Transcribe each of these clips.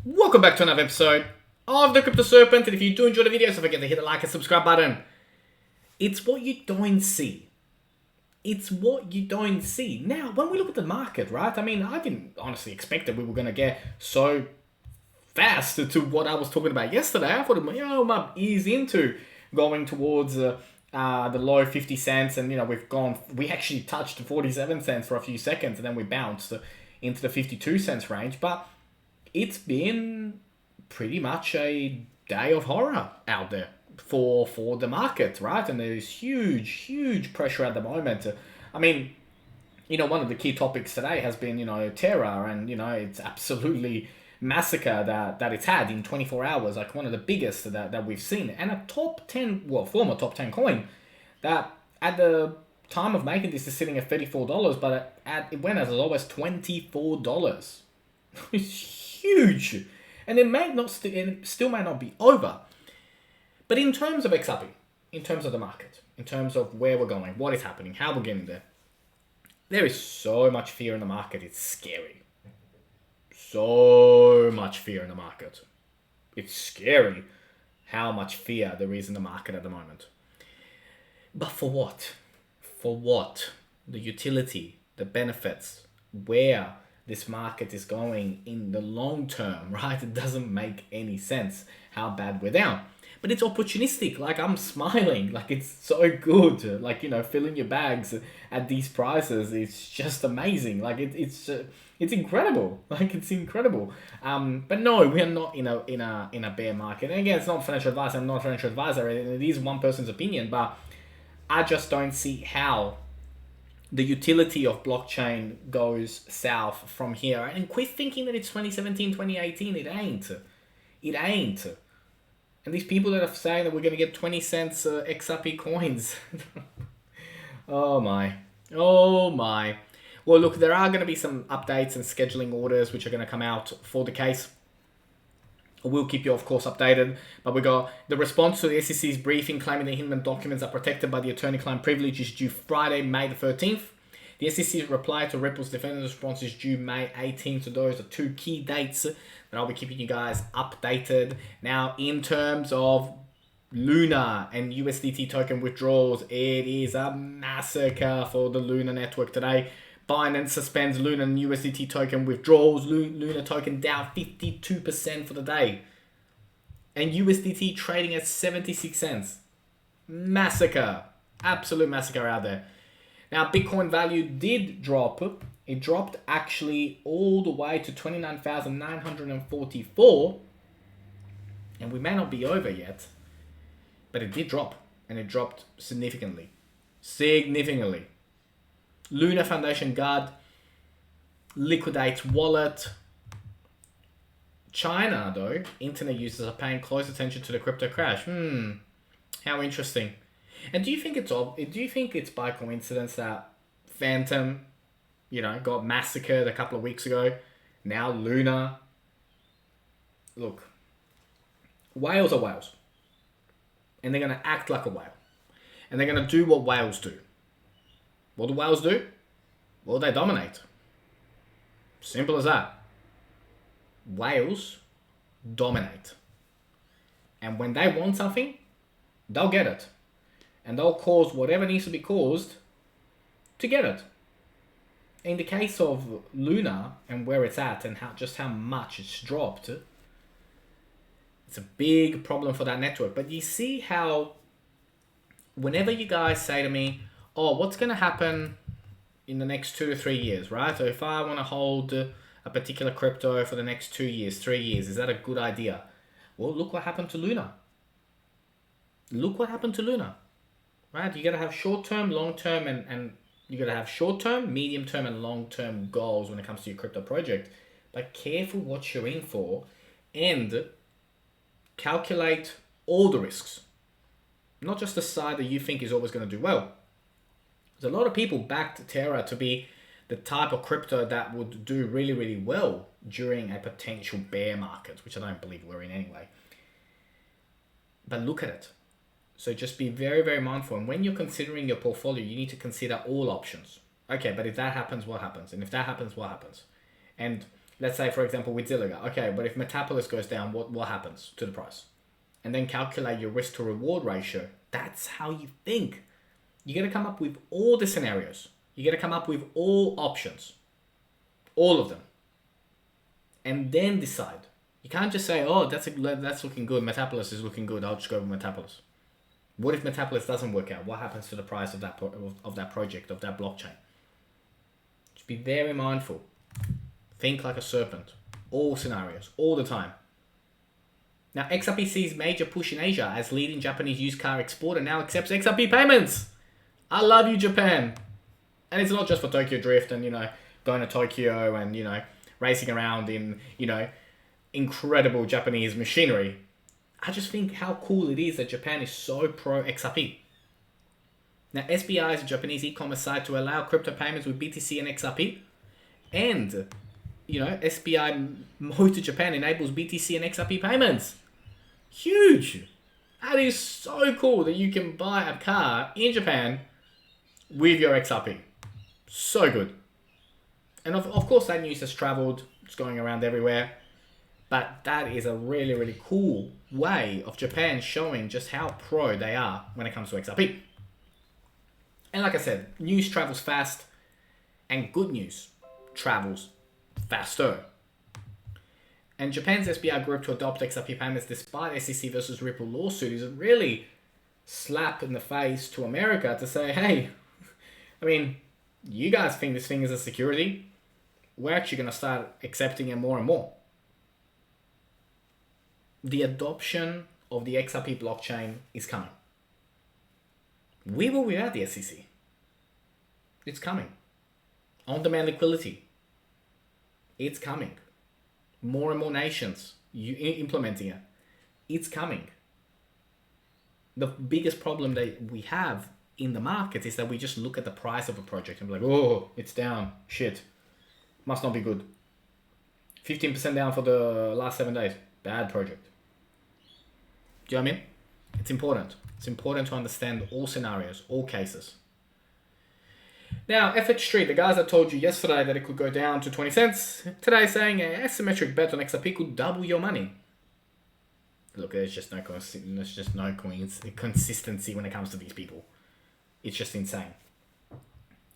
Welcome back to another episode of the Crypto Serpent, and if you do enjoy the video, don't forget to hit the like and subscribe button. It's what you don't see. It's what you don't see. Now, when we look at the market, right? I mean, I didn't honestly expect that we were going to get so fast to what I was talking about yesterday. I thought, I might ease into going towards the low 50 cents, and we actually touched 47 cents for a few seconds, and then we bounced into the 52 cents range. But it's been pretty much a day of horror out there for the market, right? And there's huge pressure at the moment. I mean, one of the key topics today has been, terror, and, it's absolutely massacre that it's had in 24 hours, like one of the biggest that we've seen. And a top 10, former top 10 coin that at the time of making this is sitting at $34, but it went as low as $24. It's huge. And it may not still may not be over. But in terms of Xrp, in terms of the market, in terms of where we're going, what is happening, how we're getting there is so much fear in the market. It's scary. So much fear in the market. It's scary how much fear there is in the market at the moment. But for what? For what? The utility, the benefits, where this market is going in the long term, right? It doesn't make any sense how bad we're down. But it's opportunistic. Like, I'm smiling. Like, it's so good. Like, filling your bags at these prices. It's just amazing. Like, it's incredible. Like, it's incredible. But no, we are not in a bear market. And again, it's not financial advice. I'm not a financial advisor. It is one person's opinion. But I just don't see how the utility of blockchain goes south from here. And quit thinking that it's 2017, 2018. It ain't. It ain't. And these people that are saying that we're going to get 20 cents XRP coins. Oh my. Oh my. Well, look, there are going to be some updates and scheduling orders which are going to come out for the case. We'll keep you, of course, updated. But we got the response to the SEC's briefing claiming the Hinman documents are protected by the attorney-client privilege is due Friday, May the 13th. The SEC's reply to Ripple's defendant response is due May 18th. So those are two key dates that I'll be keeping you guys updated. Now, in terms of Luna and USDT token withdrawals, it is a massacre for the Luna network today. Binance suspends Luna and USDT token withdrawals. Luna token down 52% for the day. And USDT trading at 76 cents. Massacre. Absolute massacre out there. Now, Bitcoin value did drop. It dropped actually all the way to 29,944. And we may not be over yet. But it did drop. And it dropped significantly. Significantly. Luna Foundation Guard liquidates wallet. China, though, internet users are paying close attention to the crypto crash. How interesting. And do you think it's by coincidence that Phantom, got massacred a couple of weeks ago? Now Luna. Look, whales are whales. And they're going to act like a whale. And they're going to do what whales do. What do whales do? Well, they dominate. Simple as that. Whales dominate. And when they want something, they'll get it. And they'll cause whatever needs to be caused to get it. In the case of Luna and where it's at and how much it's dropped, it's a big problem for that network. But you see how whenever you guys say to me, oh, what's going to happen in the next 2 to 3 years, right? So if I want to hold a particular crypto for the next 2 years, 3 years, is that a good idea? Well, look what happened to Luna. Look what happened to Luna, right? You got to have short-term, long-term, and you got to have short-term, medium-term, and long-term goals when it comes to your crypto project. But careful what you're in for and calculate all the risks. Not just the side that you think is always going to do well. There's a lot of people backed Terra to be the type of crypto that would do really, really well during a potential bear market, which I don't believe we're in anyway. But look at it. So just be very, very mindful. And when you're considering your portfolio, you need to consider all options. Okay, but if that happens, what happens? And if that happens, what happens? And let's say, for example, with Zilliga, okay, but if Metapolis goes down, what happens to the price? And then calculate your risk to reward ratio. That's how you think. You got to come up with all the scenarios. You got to come up with all options. All of them. And then decide. You can't just say, oh, that's looking good. Metapolis is looking good. I'll just go with Metapolis. What if Metapolis doesn't work out? What happens to the price of that project, of that blockchain? Just be very mindful. Think like a serpent. All scenarios, all the time. Now, Xrp sees major push in Asia as leading Japanese used car exporter now accepts Xrp payments. I love you, Japan. And it's not just for Tokyo Drift and, going to Tokyo and, racing around in, incredible Japanese machinery. I just think how cool it is that Japan is so pro XRP. Now, SBI is a Japanese e-commerce site to allow crypto payments with BTC and XRP. And, SBI Motor Japan enables BTC and XRP payments. Huge. That is so cool that you can buy a car in Japan with your XRP. So good. And of course that news has traveled. It's going around everywhere. But that is a really, really cool way of Japan showing just how pro they are when it comes to XRP. And like I said, news travels fast and good news travels faster. And Japan's SBI group to adopt XRP payments despite SEC versus Ripple lawsuit is a really slap in the face to America to say, hey, you guys think this thing is a security. We're actually going to start accepting it more and more. The adoption of the XRP blockchain is coming. With or without the SEC. It's coming. On-demand liquidity. It's coming. More and more nations implementing it. It's coming. The biggest problem that we have in the market is that we just look at the price of a project and be like, oh, it's down. Shit. Must not be good. 15% down for the last 7 days. Bad project. Do you know what I mean? It's important. It's important to understand all scenarios, all cases. Now, FX Street, the guys that told you yesterday that it could go down to 20 cents, today saying an asymmetric bet on XRP could double your money. Look, there's just no consistency when it comes to these people. It's just insane.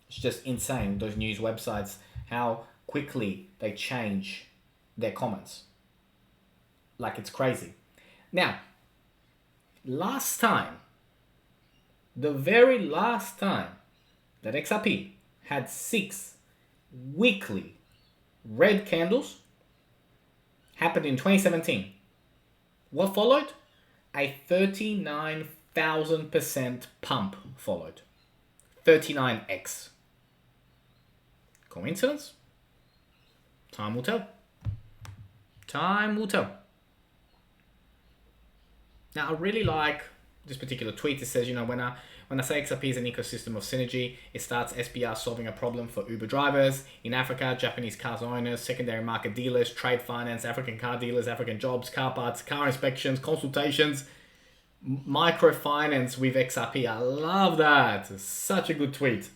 It's just insane, those news websites, how quickly they change their comments. Like, it's crazy. Now, the very last time that XRP had 6 weekly red candles happened in 2017. What followed? A 39,000% pump followed. 39x. Coincidence? Time will tell. Time will tell. Now, I really like this particular tweet. It says, when I say XRP is an ecosystem of synergy, it starts SBR solving a problem for Uber drivers in Africa, Japanese cars owners, secondary market dealers, trade finance, African car dealers, African jobs, car parts, car inspections, consultations, microfinance with XRP. I love that. It's such a good tweet.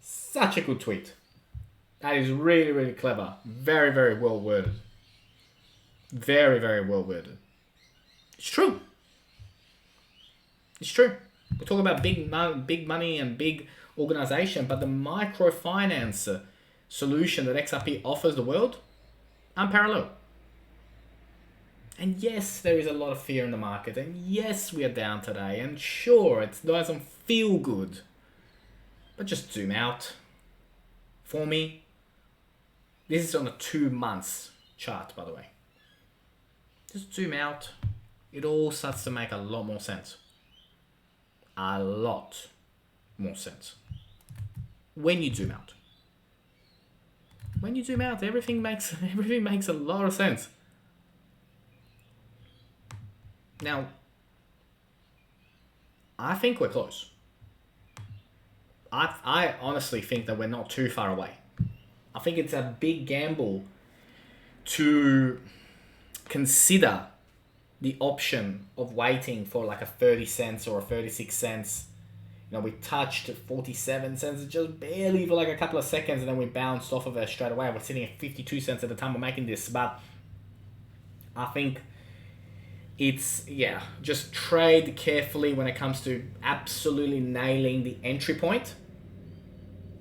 Such a good tweet. That is really, really clever. Very, very well worded. Very, very well worded. It's true. It's true. We talk about big money and big organization, but the microfinance solution that XRP offers the world, unparalleled. And yes, there is a lot of fear in the market, and yes, we are down today, and sure, it doesn't feel good. But just zoom out for me. This is on a 2 months chart, by the way. Just zoom out. It all starts to make a lot more sense. A lot more sense. When you zoom out. When you zoom out, everything makes a lot of sense. Now, I think we're close. I honestly think that we're not too far away. I think it's a big gamble to consider the option of waiting for like a 30 cents or a 36 cents We touched 47 cents just barely for like a couple of seconds, and then we bounced off of it straight away. We're sitting at 52 cents at the time we're making this, but I think it's, just trade carefully when it comes to absolutely nailing the entry point,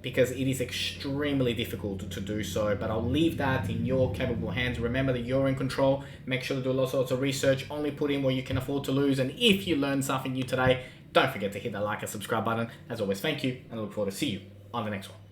because it is extremely difficult to do so. But I'll leave that in your capable hands. Remember that you're in control. Make sure to do all sorts of research. Only put in what you can afford to lose. And if you learned something new today, don't forget to hit that like and subscribe button. As always, thank you, and I look forward to see you on the next one.